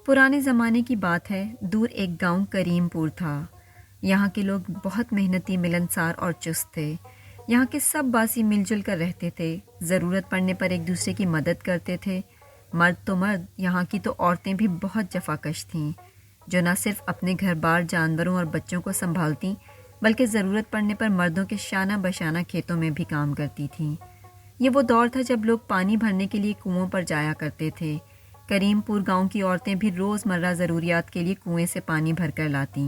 پرانے زمانے کی بات ہے، دور ایک گاؤں کریم پور تھا۔ یہاں کے لوگ بہت محنتی، ملنسار اور چست تھے۔ یہاں کے سب باسی مل جل کر رہتے تھے، ضرورت پڑنے پر ایک دوسرے کی مدد کرتے تھے۔ مرد تو مرد، یہاں کی تو عورتیں بھی بہت جفاکش تھیں، جو نہ صرف اپنے گھر بار، جانوروں اور بچوں کو سنبھالتیں، بلکہ ضرورت پڑنے پر مردوں کے شانہ بشانہ کھیتوں میں بھی کام کرتی تھیں۔ یہ وہ دور تھا جب لوگ پانی بھرنے کے لیے کنوؤں پر جایا کرتے تھے۔ کریم پور گاؤں کی عورتیں بھی روزمرہ ضروریات کے لیے کنویں سے پانی بھر کر لاتیں۔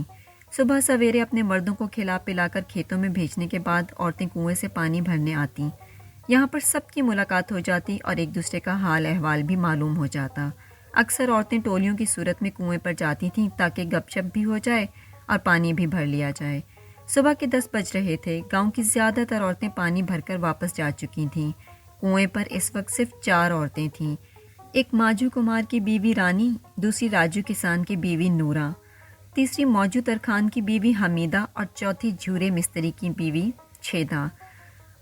صبح سویرے اپنے مردوں کو کھلا پلا کر کھیتوں میں بھیجنے کے بعد عورتیں کنویں سے پانی بھرنے آتیں۔ یہاں پر سب کی ملاقات ہو جاتی اور ایک دوسرے کا حال احوال بھی معلوم ہو جاتا۔ اکثر عورتیں ٹولیوں کی صورت میں کنویں پر جاتی تھیں تاکہ گپ شپ بھی ہو جائے اور پانی بھی بھر لیا جائے۔ صبح کے 10 بج رہے تھے۔ گاؤں کی زیادہ تر عورتیں پانی بھر کر واپس جا چکی تھیں۔ کنویں پر اس وقت صرف 4 عورتیں تھیں۔ ایک ماجھو کمار کی بیوی رانی، دوسری راجو کسان کی بیوی نورا، تیسری موجو ترخان کی بیوی حمیدہ اور چوتھی جھورے مستری کی بیوی چھیدا۔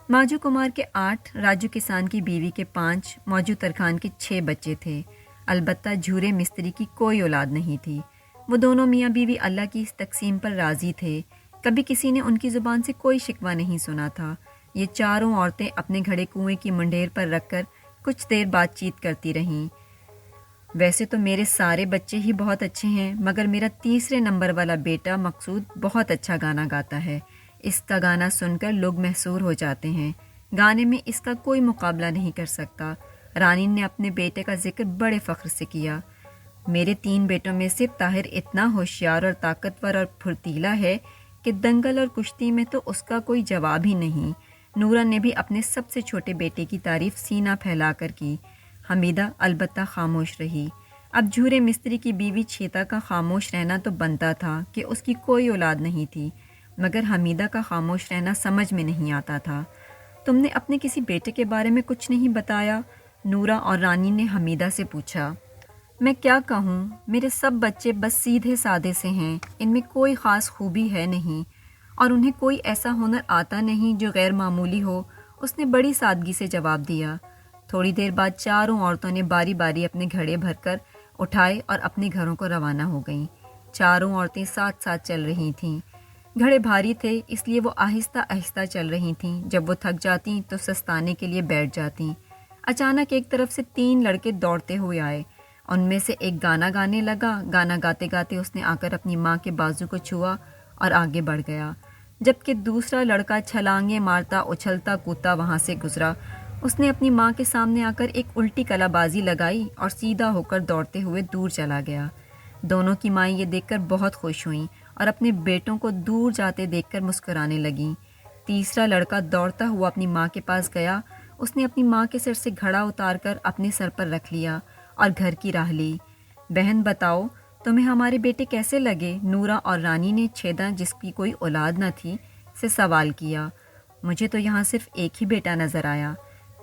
ماجھو کمار کے 8، راجو کسان کی بیوی کے 5، موجو ترخان کے 6 بچے تھے۔ البتہ جھورے مستری کی کوئی اولاد نہیں تھی۔ وہ دونوں میاں بیوی اللہ کی اس تقسیم پر راضی تھے۔ کبھی کسی نے ان کی زبان سے کوئی شکوہ نہیں سنا تھا۔ یہ چاروں عورتیں اپنے گھڑے کنویں کی منڈیر پر رکھ کر کچھ دیر بات چیت کرتی رہیں۔ ویسے تو میرے سارے بچے ہی بہت اچھے ہیں، مگر میرا تیسرے نمبر والا بیٹا مقصود بہت اچھا گانا گاتا ہے۔ اس کا گانا سن کر لوگ محصور ہو جاتے ہیں۔ گانے میں اس کا کوئی مقابلہ نہیں کر سکتا۔ رانی نے اپنے بیٹے کا ذکر بڑے فخر سے کیا۔ میرے 3 بیٹوں میں سے طاہر اتنا ہوشیار اور طاقتور اور پھرتیلا ہے کہ دنگل اور کشتی میں تو اس کا کوئی جواب ہی نہیں۔ نورا نے بھی اپنے سب سے چھوٹے بیٹے کی تعریف سینہ پھیلا کر کی۔ حمیدہ البتہ خاموش رہی۔ اب جھورے مستری کی بیوی چھیتا کا خاموش رہنا تو بنتا تھا کہ اس کی کوئی اولاد نہیں تھی، مگر حمیدہ کا خاموش رہنا سمجھ میں نہیں آتا تھا۔ تم نے اپنے کسی بیٹے کے بارے میں کچھ نہیں بتایا؟ نورا اور رانی نے حمیدہ سے پوچھا۔ میں کیا کہوں، میرے سب بچے بس سیدھے سادے سے ہیں، ان میں کوئی خاص خوبی ہے نہیں، اور انہیں کوئی ایسا ہنر آتا نہیں جو غیر معمولی ہو، اس نے بڑی سادگی سے جواب دیا۔ تھوڑی دیر بعد چاروں عورتوں نے باری باری اپنے گھڑے بھر کر اٹھائے اور اپنے گھروں کو روانہ ہو گئیں۔ چاروں عورتیں ساتھ ساتھ چل رہی تھیں۔ گھڑے بھاری تھے، اس لیے وہ آہستہ آہستہ چل رہی تھیں۔ جب وہ تھک جاتیں تو سستانے کے لیے بیٹھ جاتیں۔ اچانک ایک طرف سے 3 لڑکے دوڑتے ہوئے آئے۔ ان میں سے ایک گانا گانے لگا۔ گانا گاتے گاتے اس نے آ کر اپنی ماں کے بازو کو چھوا اور آگے بڑھ گیا، جبکہ دوسرا لڑکا چھلانگیں مارتا اچھلتا کودتا وہاں سے گزرا۔ اس نے اپنی ماں کے سامنے آ کر ایک الٹی کلا بازی لگائی اور سیدھا ہو کر دوڑتے ہوئے دور چلا گیا۔ دونوں کی مائیں یہ دیکھ کر بہت خوش ہوئیں اور اپنے بیٹوں کو دور جاتے دیکھ کر مسکرانے لگیں۔ تیسرا لڑکا دوڑتا ہوا اپنی ماں کے پاس گیا۔ اس نے اپنی ماں کے سر سے گھڑا اتار کر اپنے سر پر رکھ لیا اور گھر کی راہ لی۔ بہن بتاؤ، تمہیں ہمارے بیٹے کیسے لگے؟ نورا اور رانی نے چھیدا، جس کی کوئی اولاد نہ تھی، سے سوال کیا۔ مجھے تو یہاں صرف ایک ہی بیٹا نظر آیا،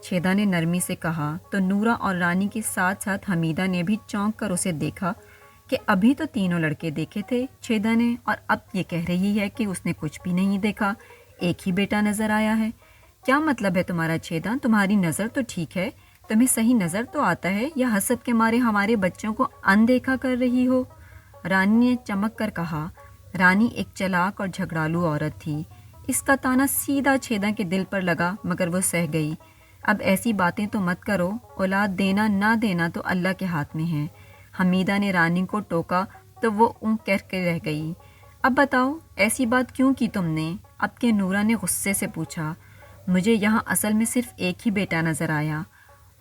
چھیدا نے نرمی سے کہا۔ تو نورا اور رانی کے ساتھ ساتھ حمیدہ نے بھی چونک کر اسے دیکھا کہ ابھی تو تینوں لڑکے دیکھے تھے چھیدا نے، اور اب یہ کہہ رہی ہے کہ اس نے کچھ بھی نہیں دیکھا، ایک ہی بیٹا نظر آیا ہے۔ کیا مطلب ہے تمہارا چھیدا؟ تمہاری نظر تو ٹھیک ہے، تمہیں صحیح نظر تو آتا ہے، یا حسد کے مارے ہمارے بچوں کو اندیکھا کر رہی ہو؟ رانی نے چمک کر کہا۔ رانی ایک چلاک اور جھگڑالو عورت تھی۔ اس کا طعنہ سیدھا چھیدا کے دل پر لگا، مگر وہ سہ گئی۔ اب ایسی باتیں تو مت کرو، اولاد دینا نہ دینا تو اللہ کے ہاتھ میں ہے۔ حمیدہ نے رانی کو ٹوکا تو وہ اونگ کر کے رہ گئی۔ اب بتاؤ، ایسی بات کیوں کی تم نے؟ اب کے نورا نے غصے سے پوچھا۔ مجھے یہاں اصل میں صرف ایک ہی بیٹا نظر آیا،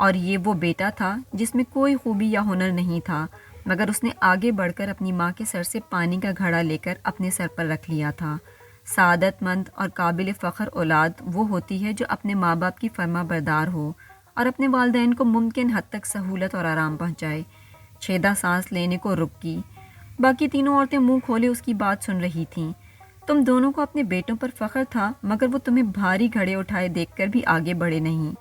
اور یہ وہ بیٹا تھا جس میں کوئی خوبی یا ہنر نہیں تھا، مگر اس نے آگے بڑھ کر اپنی ماں کے سر سے پانی کا گھڑا لے کر اپنے سر پر رکھ لیا تھا۔ سعادت مند اور قابل فخر اولاد وہ ہوتی ہے جو اپنے ماں باپ کی فرما بردار ہو اور اپنے والدین کو ممکن حد تک سہولت اور آرام پہنچائے۔ چھیدا سانس لینے کو رک گئی۔ باقی تینوں عورتیں منہ کھولے اس کی بات سن رہی تھیں۔ تم دونوں کو اپنے بیٹوں پر فخر تھا، مگر وہ تمہیں بھاری گھڑے اٹھائے دیکھ کر بھی آگے بڑھے نہیں۔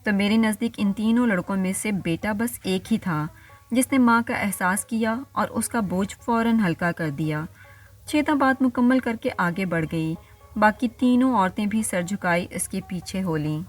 تو میرے نزدیک ان تینوں لڑکوں میں سے بیٹا بس ایک ہی تھا جس نے ماں کا احساس کیا اور اس کا بوجھ فوراً ہلکا کر دیا۔ چھیدا بات مکمل کر کے آگے بڑھ گئی۔ باقی تینوں عورتیں بھی سر جھکائی اس کے پیچھے ہو لیں۔